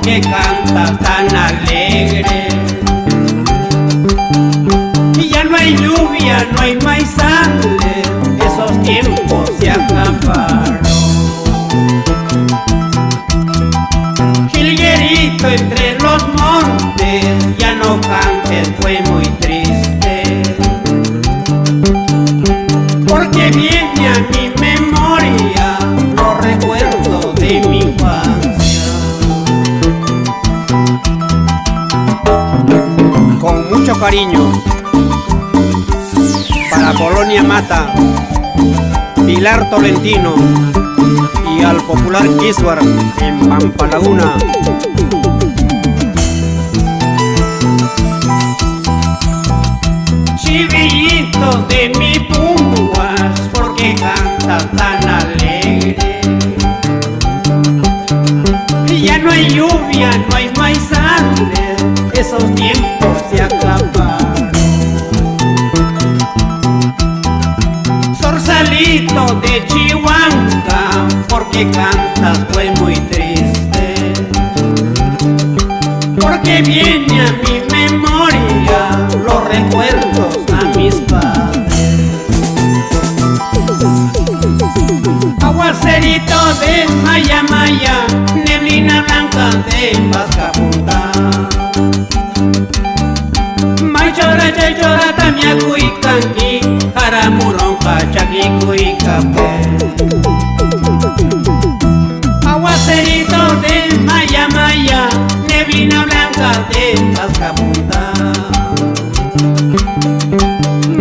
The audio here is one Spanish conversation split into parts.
porque canta tan alegre. Y ya no hay lluvia, no hay maizales, esos tiempos se acabaron. Jilguerito entre los montes, ya no cantes, fue muy triste. Porque viene a mi memoria los recuerdos de mi infancia. Con mucho cariño, para Colonia Mata, Pilar Tolentino y al popular Kiswar en Pampalaguna. Chivillito de mi punguas, porque canta tan alegre. Ya no hay lluvia, no hay maizales, esos tiempos se acabaron. Zorsalito de Chihuahua, porque cantas fue muy triste. Porque viene a mi memoria los recuerdos a mis padres. Aguacerito de Maya Maya, neblina blanca de Pascapunta. Maichora chaychora tamia cuicanqui, jaramuronca chaqui cuicape. Aguacerito de Maya Maya, neblina blanca de Pascapunta.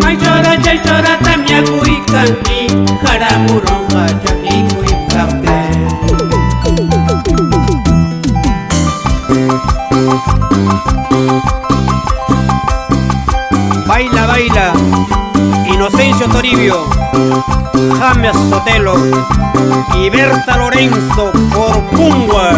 Maichora chaychora tamia cuicanqui, jaramuronca chaqui cuicape. Baila, baila, Inocencio Toribio, James Sotelo y Berta Lorenzo por Punguas.